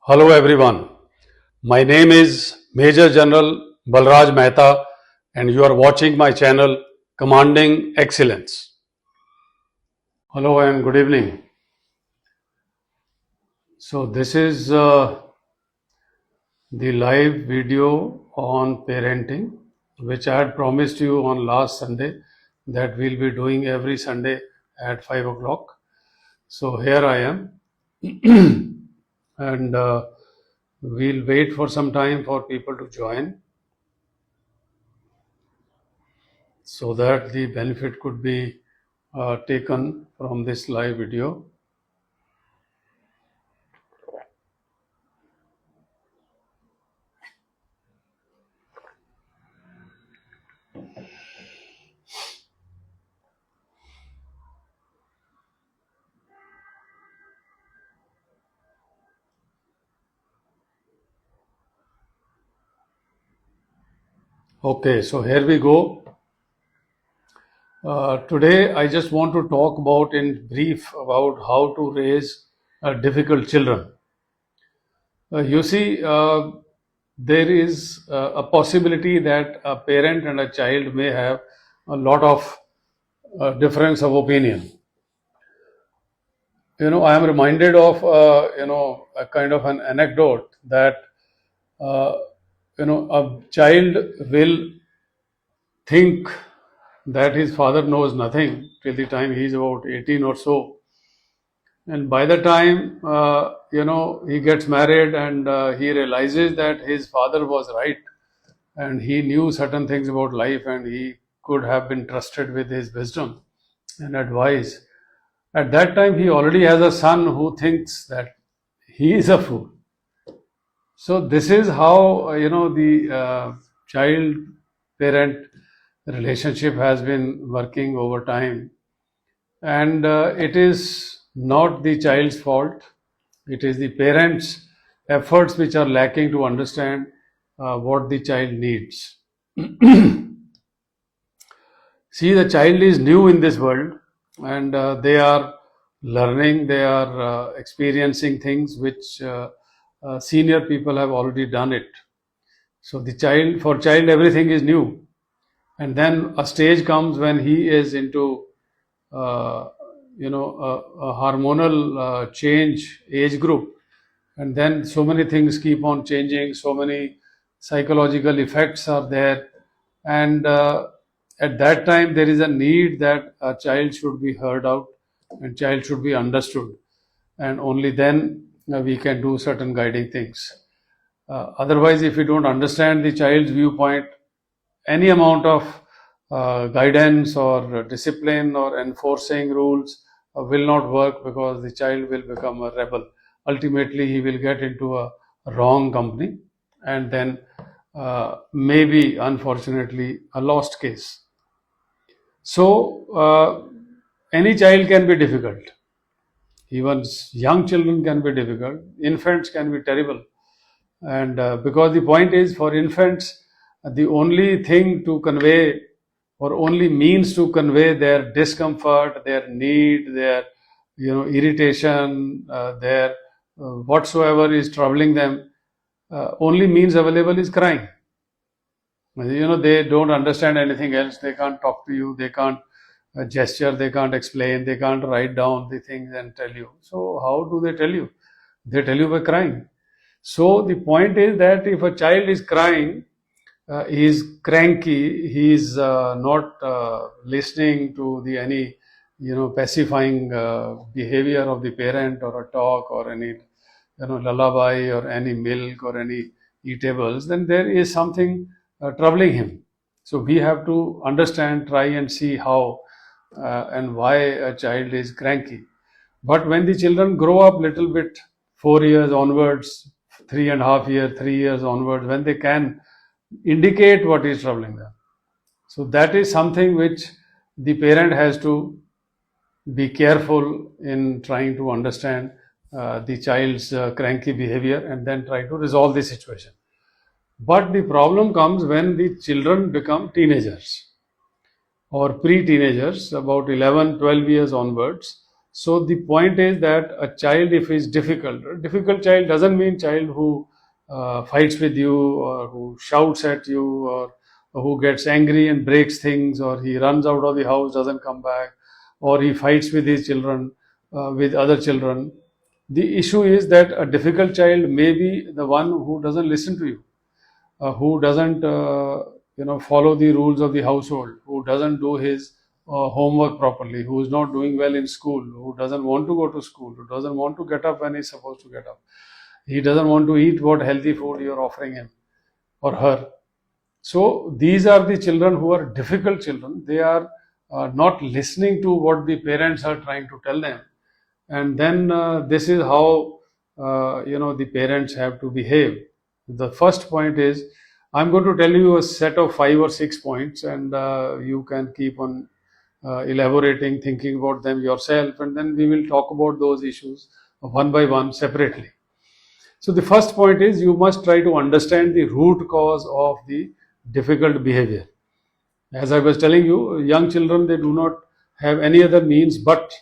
Hello everyone. My name is Major General Balraj Mehta and you are watching my channel Commanding Excellence. Hello and good evening. So this is the live video on parenting which I had promised you on last Sunday that we'll be doing every Sunday at 5 o'clock. So here I am and we'll wait for some time for people to join so that the benefit could be taken from this live video. Okay, so here we go. Today I just want to talk about in brief about how to raise difficult children. You see, there is a possibility that a parent and a child may have a lot of difference of opinion. I am reminded of a kind of an anecdote that a child will think that his father knows nothing till the time he is about 18 or so, and by the time he gets married and he realizes that his father was right and he knew certain things about life and he could have been trusted with his wisdom and advice. At that time he already has a son who thinks that he is a fool. So this is how the child parent relationship has been working over time, and it is not the child's fault. It is the parents' efforts which are lacking to understand what the child needs. See, the child is new in this world and they are learning, they are experiencing things which senior people have already done it. So for child everything is new, and then a stage comes when he is into a hormonal change age group, and then so many things keep on changing, so many psychological effects are there, and at that time there is a need that a child should be heard out and child should be understood, and only then we can do certain guiding things. Otherwise, if we don't understand the child's viewpoint, any amount of guidance or discipline or enforcing rules will not work, because the child will become a rebel. Ultimately, he will get into a wrong company and then maybe, unfortunately, a lost case. So, any child can be difficult. Even young children can be difficult. Infants can be terrible. And because the point is, for infants, the only thing to convey or only means to convey their discomfort, their need, their irritation, their whatsoever is troubling them, only means available is crying. They don't understand anything else. They can't talk to you. They can't gesture. They can't explain. They can't write down the things and tell you. So how do they tell you? They tell you by crying. So the point is that if a child is crying, he is cranky, he is not listening to the any pacifying behavior of the parent, or a talk, or any lullaby, or any milk, or any eatables, then there is something troubling him. So we have to understand, try and see how and why a child is cranky. But when the children grow up little bit, 4 years onwards, 3.5 years, 3 years onwards, when they can indicate what is troubling them, so that is something which the parent has to be careful in trying to understand the child's cranky behavior and then try to resolve the situation. But the problem comes when the children become teenagers or pre-teenagers, about 11, 12 years onwards. So the point is that a child, if is difficult, a difficult child doesn't mean child who fights with you, or who shouts at you, or who gets angry and breaks things, or he runs out of the house, doesn't come back, or he fights with his children, with other children. The issue is that a difficult child may be the one who doesn't listen to you, who doesn't follow the rules of the household, who doesn't do his homework properly, who is not doing well in school, who doesn't want to go to school, who doesn't want to get up when he's supposed to get up, he doesn't want to eat what healthy food you're offering him or her. So these are the children who are difficult children. They are not listening to what the parents are trying to tell them, and then this is how the parents have to behave. The first point is, I'm going to tell you a set of 5 or 6 points, and you can keep on elaborating, thinking about them yourself, and then we will talk about those issues one by one separately. So the first point is, you must try to understand the root cause of the difficult behavior. As I was telling you, young children, they do not have any other means but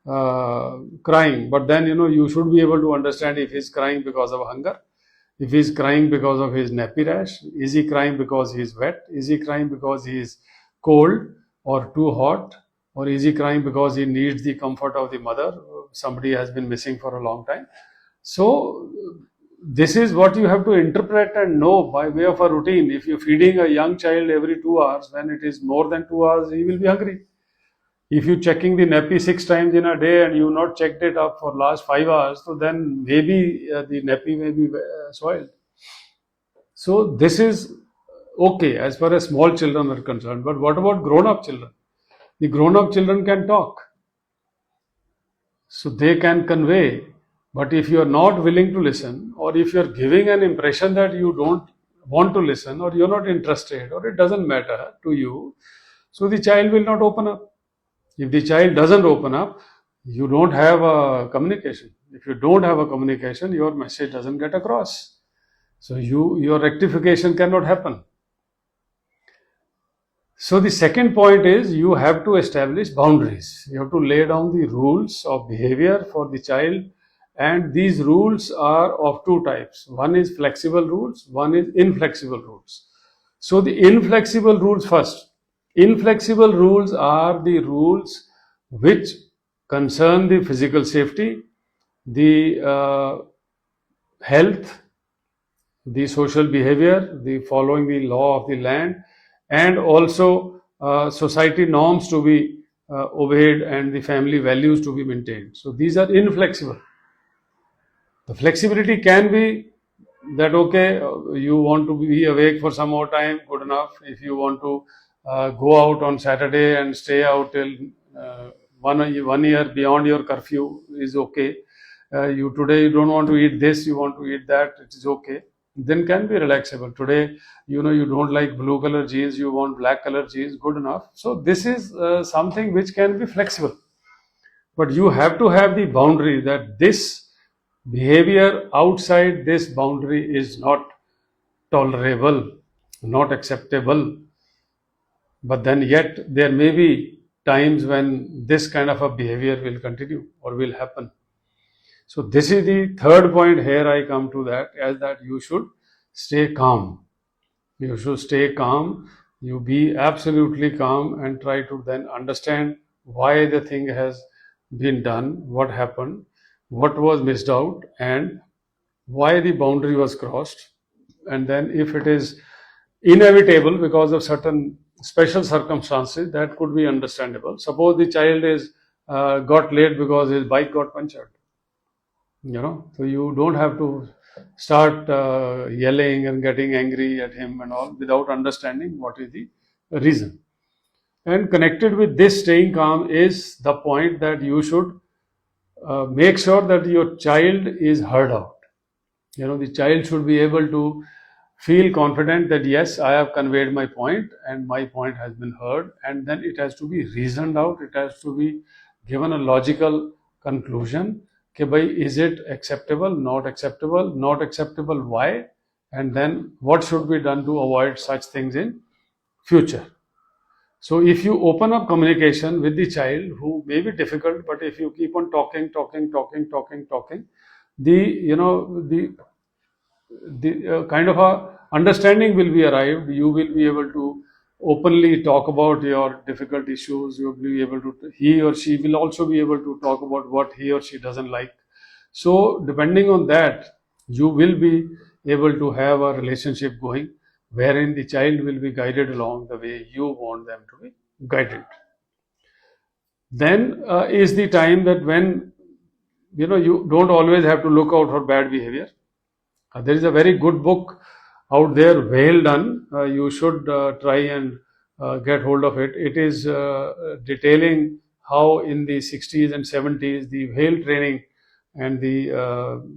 crying. But then, you should be able to understand if he's crying because of hunger, if he's crying because of his nappy rash, is he crying because he's wet, is he crying because he is cold or too hot, or is he crying because he needs the comfort of the mother, somebody has been missing for a long time. So this is what you have to interpret and know by way of a routine. If you're feeding a young child every 2 hours, when it is more than 2 hours, he will be hungry. If you're checking the nappy 6 times in a day and you've not checked it up for last 5 hours, so then maybe the nappy may be soiled. So this is okay as far as small children are concerned. But what about grown-up children? The grown-up children can talk, so they can convey. But if you are not willing to listen, or if you are giving an impression that you don't want to listen, or you're not interested, or it doesn't matter to you, so the child will not open up. If the child doesn't open up, you don't have a communication. If you don't have a communication, your message doesn't get across. So your rectification cannot happen. So the second point is, you have to establish boundaries. You have to lay down the rules of behavior for the child, and these rules are of two types. One is flexible rules, one is inflexible rules. So the inflexible rules first. Inflexible rules are the rules which concern the physical safety, the health, the social behavior, the following the law of the land, and also society norms to be obeyed, and the family values to be maintained. So these are inflexible. The flexibility can be that, okay, you want to be awake for some more time, good enough. If you want to go out on Saturday and stay out till 1 year beyond your curfew, is okay. You today you don't want to eat this, you want to eat that, it is okay. Then can be relaxable. Today, you don't like blue color jeans, you want black color jeans, good enough. So this is something which can be flexible. But you have to have the boundary that this behavior outside this boundary is not tolerable, not acceptable. But then yet there may be times when this kind of a behavior will continue or will happen. So this is the third point. Here I come to that, as that you should stay calm. You should stay calm. You be absolutely calm and try to then understand why the thing has been done, what happened, what was missed out, and why the boundary was crossed. And then if it is inevitable because of certain special circumstances, that could be understandable. Suppose the child is got late because his bike got punctured. So you don't have to start yelling and getting angry at him and all without understanding what is the reason. And connected with this staying calm is the point that you should make sure that your child is heard out. The child should be able to feel confident that yes, I have conveyed my point and my point has been heard, and then it has to be reasoned out. It has to be given a logical conclusion. Okay, bhai, is it acceptable, not acceptable, why, and then what should be done to avoid such things in future. So if you open up communication with the child, who may be difficult, but if you keep on talking, the kind of a understanding will be arrived. You will be able to openly talk about your difficult issues. You will be able to, he or she will also be able to talk about what he or she doesn't like. So depending on that, you will be able to have a relationship going wherein the child will be guided along the way you want them to be guided. Then is the time that when you don't always have to look out for bad behavior. There is a very good book out there, well done. You should try and get hold of it. It is detailing how in the 60s and 70s the whale training and the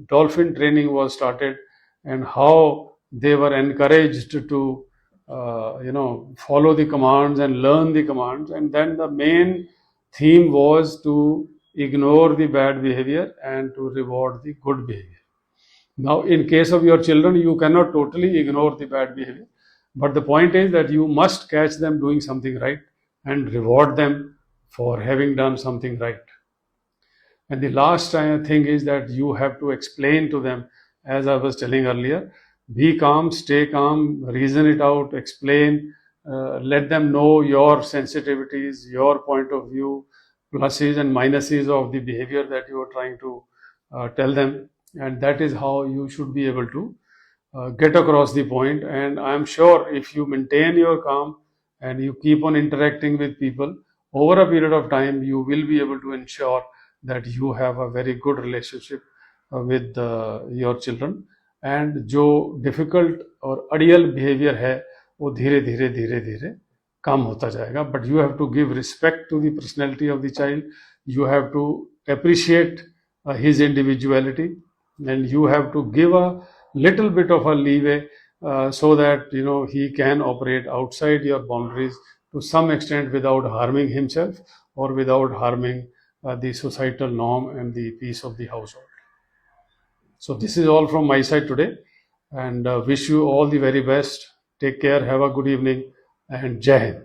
dolphin training was started, and how they were encouraged to follow the commands and learn the commands. And then the main theme was to ignore the bad behavior and to reward the good behavior. Now, in case of your children, you cannot totally ignore the bad behavior, but the point is that you must catch them doing something right and reward them for having done something right. And the last thing is that you have to explain to them, as I was telling earlier, be calm, stay calm, reason it out, explain, let them know your sensitivities, your point of view, pluses and minuses of the behavior that you are trying to tell them. And that is how you should be able to get across the point. And I'm sure if you maintain your calm and you keep on interacting with people over a period of time, you will be able to ensure that you have a very good relationship with your children. And जो difficult और अड़ियल behavior है वो धीरे धीरे धीरे धीरे कम होता जाएगा. But you have to give respect to the personality of the child. You have to appreciate his individuality, and you have to give a little bit of a leeway so that he can operate outside your boundaries to some extent without harming himself or without harming the societal norm and the peace of the household. So this is all from my side today, and wish you all the very best. Take care, have a good evening, and Jai Hind.